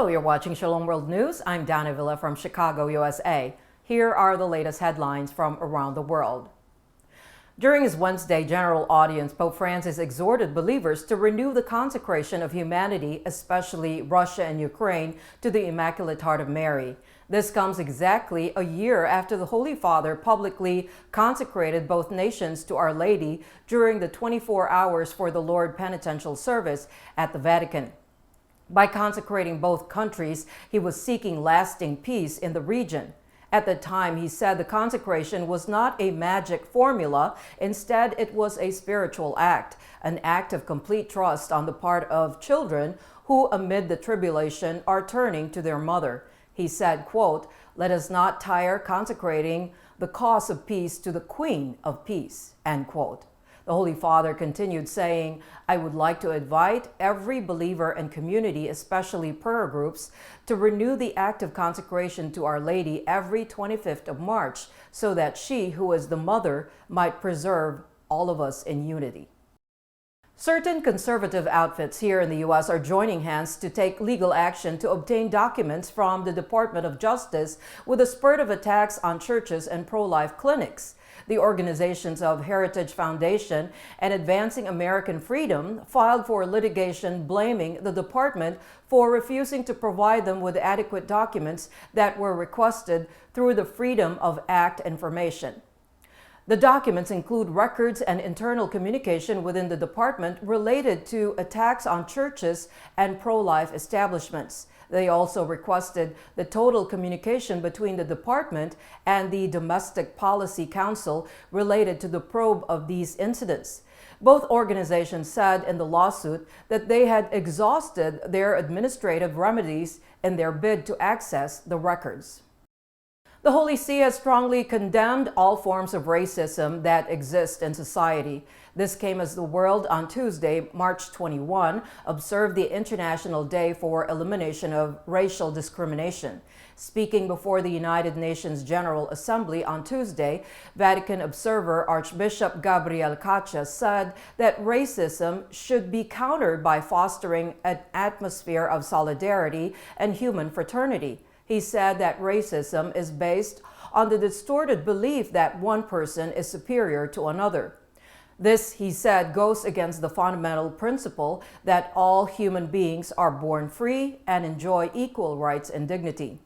Hello, you're watching Shalom World News. I'm Dana Villa from Chicago, USA. Here are the latest headlines from around the world. During his Wednesday general audience, Pope Francis exhorted believers to renew the consecration of humanity, especially Russia and Ukraine, to the Immaculate Heart of Mary. This comes exactly a year after the Holy Father publicly consecrated both nations to Our Lady during the 24 Hours for the Lord penitential service at the Vatican. By consecrating both countries, he was seeking lasting peace in the region. At the time, he said the consecration was not a magic formula. Instead, it was a spiritual act, an act of complete trust on the part of children who, amid the tribulation, are turning to their mother. He said, quote, "Let us not tire consecrating the cause of peace to the Queen of Peace," end quote. The Holy Father continued saying, "I would like to invite every believer and community, especially prayer groups, to renew the act of consecration to Our Lady every 25th of March, so that she, who is the Mother, might preserve all of us in unity." Certain conservative outfits here in the U.S. are joining hands to take legal action to obtain documents from the Department of Justice with a spurt of attacks on churches and pro-life clinics. The organizations of Heritage Foundation and Advancing American Freedom filed for litigation blaming the department for refusing to provide them with adequate documents that were requested through the Freedom of Act information. The documents include records and internal communication within the department related to attacks on churches and pro-life establishments. They also requested the total communication between the department and the Domestic Policy Council related to the probe of these incidents. Both organizations said in the lawsuit that they had exhausted their administrative remedies in their bid to access the records. The Holy See has strongly condemned all forms of racism that exist in society. This came as the world on Tuesday, March 21, observed the International Day for Elimination of Racial Discrimination. Speaking before the United Nations General Assembly on Tuesday, Vatican observer Archbishop Gabriel Cacha said that racism should be countered by fostering an atmosphere of solidarity and human fraternity. He said that racism is based on the distorted belief that one person is superior to another. This, he said, goes against the fundamental principle that all human beings are born free and enjoy equal rights and dignity.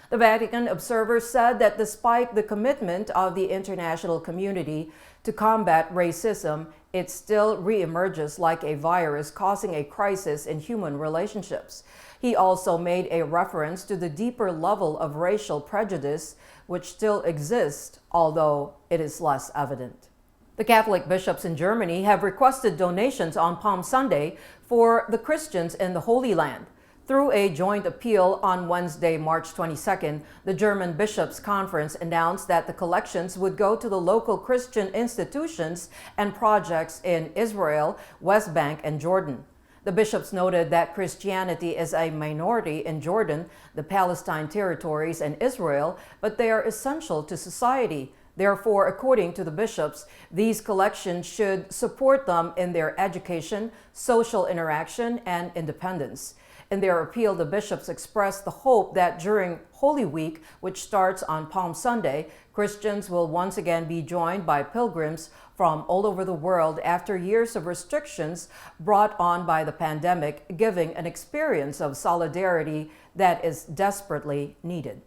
The Vatican observer said that despite the commitment of the international community to combat racism, it still reemerges like a virus, causing a crisis in human relationships. He also made a reference to the deeper level of racial prejudice which still exists, although it is less evident. The Catholic bishops in Germany have requested donations on Palm Sunday for the Christians in the Holy Land. Through a joint appeal on Wednesday, March 22nd, the German Bishops' Conference announced that the collections would go to the local Christian institutions and projects in Israel, West Bank, and Jordan. The bishops noted that Christianity is a minority in Jordan, the Palestine territories, and Israel, but they are essential to society. Therefore, according to the bishops, these collections should support them in their education, social interaction, and independence. In their appeal, the bishops expressed the hope that during Holy Week, which starts on Palm Sunday, Christians will once again be joined by pilgrims from all over the world after years of restrictions brought on by the pandemic, giving an experience of solidarity that is desperately needed.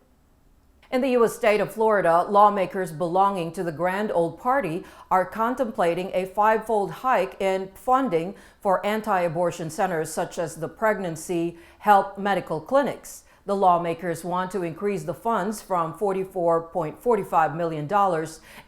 In the U.S. state of Florida, lawmakers belonging to the Grand Old Party are contemplating a five-fold hike in funding for anti-abortion centers such as the Pregnancy Help medical clinics. The lawmakers want to increase the funds from $44.45 million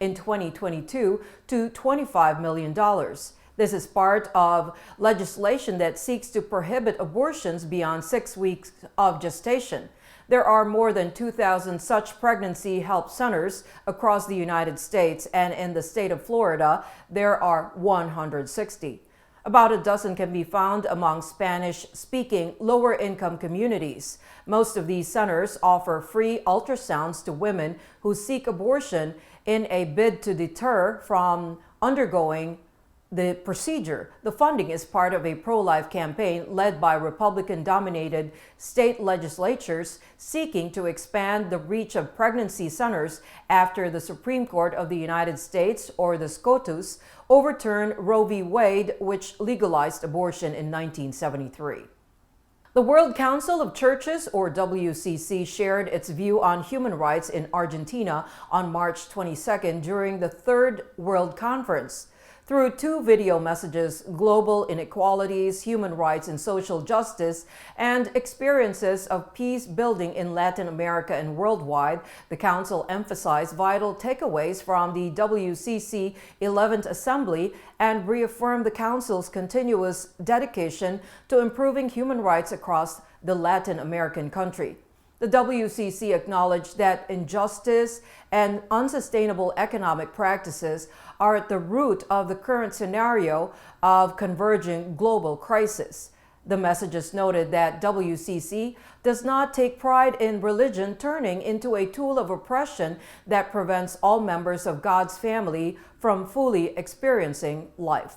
in 2022 to $25 million. This is part of legislation that seeks to prohibit abortions beyond 6 weeks of gestation. There are more than 2,000 such pregnancy help centers across the United States, and in the state of Florida, there are 160. About a dozen can be found among Spanish-speaking lower-income communities. Most of these centers offer free ultrasounds to women who seek abortion in a bid to deter from undergoing the procedure. The funding is part of a pro-life campaign led by Republican-dominated state legislatures seeking to expand the reach of pregnancy centers after the Supreme Court of the United States, or the SCOTUS, overturned Roe v. Wade, which legalized abortion in 1973. The World Council of Churches, or WCC, shared its view on human rights in Argentina on March 22nd during the Third World Conference. Through two video messages, Global Inequalities, Human Rights and Social Justice, and Experiences of Peace Building in Latin America and Worldwide, the Council emphasized vital takeaways from the WCC 11th Assembly and reaffirmed the Council's continuous dedication to improving human rights across the Latin American country. The WCC acknowledged that injustice and unsustainable economic practices are at the root of the current scenario of converging global crisis. The messages noted that WCC does not take pride in religion turning into a tool of oppression that prevents all members of God's family from fully experiencing life.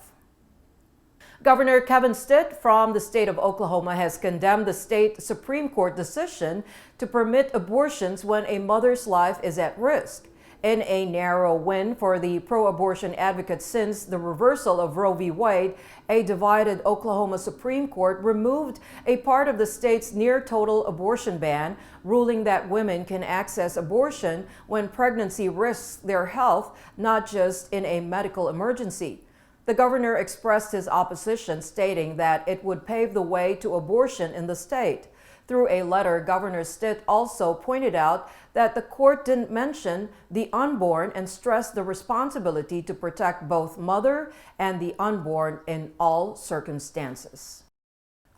Governor Kevin Stitt from the state of Oklahoma has condemned the state Supreme Court decision to permit abortions when a mother's life is at risk. In a narrow win for the pro-abortion advocates since the reversal of Roe v. Wade, a divided Oklahoma Supreme Court removed a part of the state's near-total abortion ban, ruling that women can access abortion when pregnancy risks their health, not just in a medical emergency. The governor expressed his opposition, stating that it would pave the way to abortion in the state. Through a letter, Governor Stitt also pointed out that the court didn't mention the unborn and stressed the responsibility to protect both mother and the unborn in all circumstances.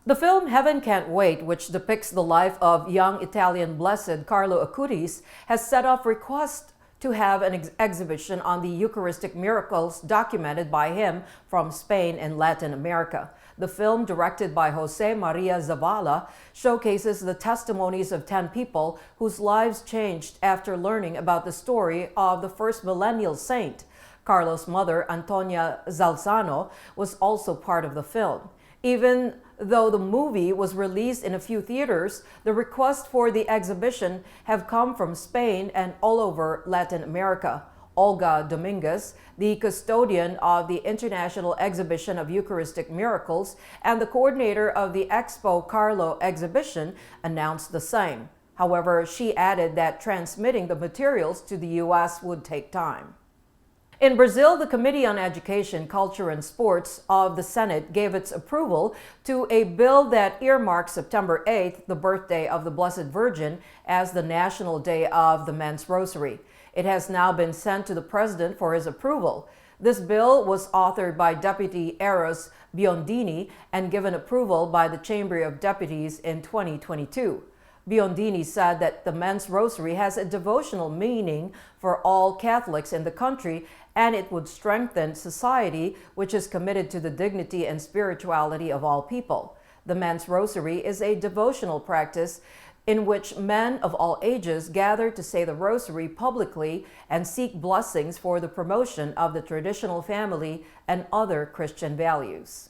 The film Heaven Can't Wait, which depicts the life of young Italian blessed Carlo Acutis, has set off requests to have an exhibition on the Eucharistic miracles documented by him from Spain and Latin America. The film, directed by Jose Maria Zavala, showcases the testimonies of 10 people whose lives changed after learning about the story of the first millennial saint. Carlo's mother, Antonia Zalzano, was also part of the film. Even though the movie was released in a few theaters, the requests for the exhibition have come from Spain and all over Latin America. Olga Dominguez, the custodian of the International Exhibition of Eucharistic Miracles and the coordinator of the Expo Carlo exhibition, announced the same. However, she added that transmitting the materials to the U.S. would take time. In Brazil, the Committee on Education, Culture and Sports of the Senate gave its approval to a bill that earmarks September 8th, the birthday of the Blessed Virgin, as the National Day of the Men's Rosary. It has now been sent to the President for his approval. This bill was authored by Deputy Eros Biondini and given approval by the Chamber of Deputies in 2022. Biondini said that the Men's Rosary has a devotional meaning for all Catholics in the country, and it would strengthen society, which is committed to the dignity and spirituality of all people. The Men's Rosary is a devotional practice in which men of all ages gather to say the Rosary publicly and seek blessings for the promotion of the traditional family and other Christian values.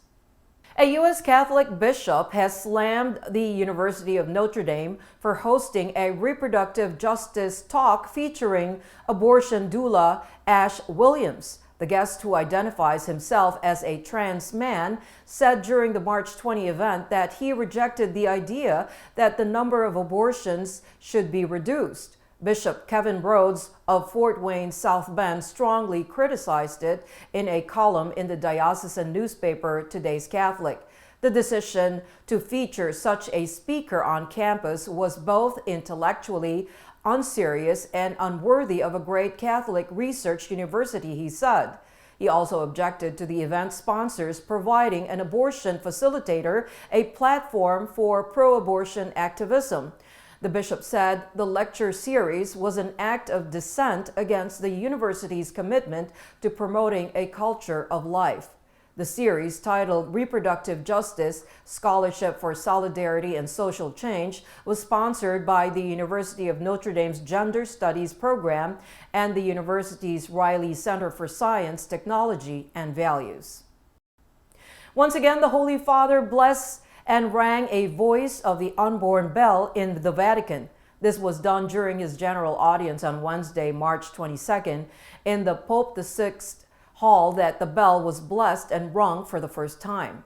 A U.S. Catholic bishop has slammed the University of Notre Dame for hosting a reproductive justice talk featuring abortion doula Ash Williams. The guest, who identifies himself as a trans man, said during the March 20 event that he rejected the idea that the number of abortions should be reduced. Bishop Kevin Rhodes of Fort Wayne South Bend strongly criticized it in a column in the diocesan newspaper Today's Catholic. The decision to feature such a speaker on campus was both intellectually unserious and unworthy of a great Catholic research university, he said. He also objected to the event sponsors providing an abortion facilitator a platform for pro-abortion activism. The bishop said the lecture series was an act of dissent against the university's commitment to promoting a culture of life. The series, titled Reproductive Justice, Scholarship for Solidarity and Social Change, was sponsored by the University of Notre Dame's Gender Studies program and the university's Riley Center for Science, Technology, and Values. Once again, the Holy Father blessed and rang a voice of the Unborn Bell in the Vatican. This was done during his general audience on Wednesday, March 22nd, in the Pope VI hall that the bell was blessed and rung for the first time.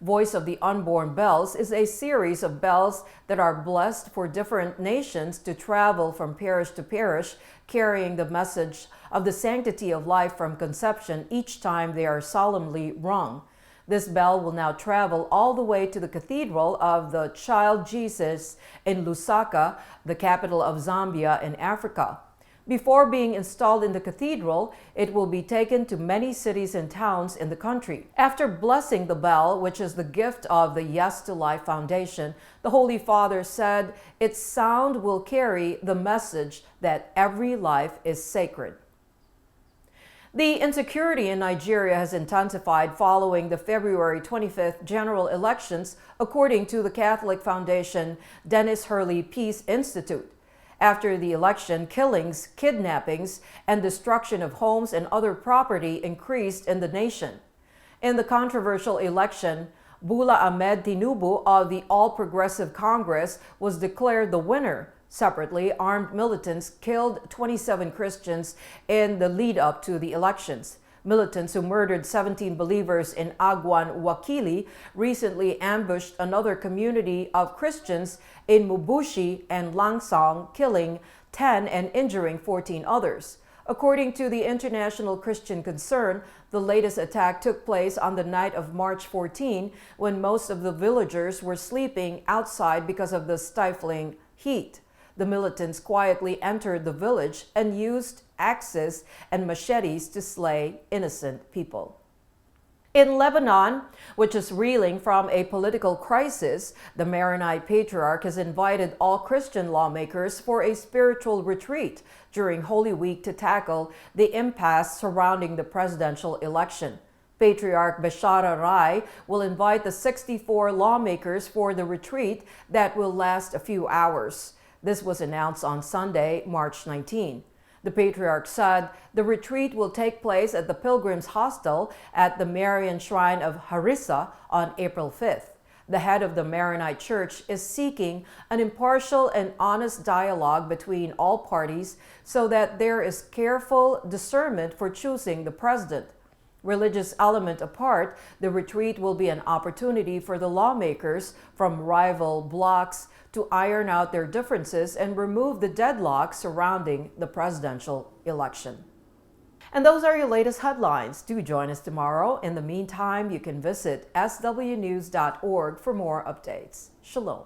Voice of the Unborn Bells is a series of bells that are blessed for different nations to travel from parish to parish, carrying the message of the sanctity of life from conception each time they are solemnly rung. This bell will now travel all the way to the Cathedral of the Child Jesus in Lusaka, the capital of Zambia in Africa. Before being installed in the cathedral, it will be taken to many cities and towns in the country. After blessing the bell, which is the gift of the Yes to Life Foundation, the Holy Father said its sound will carry the message that every life is sacred. The insecurity in Nigeria has intensified following the February 25th general elections, according to the Catholic Foundation Dennis Hurley Peace Institute. After the election, killings, kidnappings, and destruction of homes and other property increased in the nation. In the controversial election, Bola Ahmed Tinubu of the All Progressive Congress was declared the winner. Separately, armed militants killed 27 Christians in the lead-up to the elections. Militants who murdered 17 believers in Agwan Wakili recently ambushed another community of Christians in Mubushi and Langsong, killing 10 and injuring 14 others. According to the International Christian Concern, the latest attack took place on the night of March 14, when most of the villagers were sleeping outside because of the stifling heat. The militants quietly entered the village and used axes and machetes to slay innocent people. In Lebanon, which is reeling from a political crisis, the Maronite Patriarch has invited all Christian lawmakers for a spiritual retreat during Holy Week to tackle the impasse surrounding the presidential election. Patriarch Beshara Rai will invite the 64 lawmakers for the retreat that will last a few hours. This was announced on Sunday, March 19. The Patriarch said the retreat will take place at the Pilgrims Hostel at the Marian Shrine of Harissa on April 5th. The head of the Maronite Church is seeking an impartial and honest dialogue between all parties so that there is careful discernment for choosing the president. Religious element apart, the retreat will be an opportunity for the lawmakers from rival blocs to iron out their differences and remove the deadlock surrounding the presidential election. And those are your latest headlines. Do join us tomorrow. In the meantime, you can visit swnews.org for more updates. Shalom.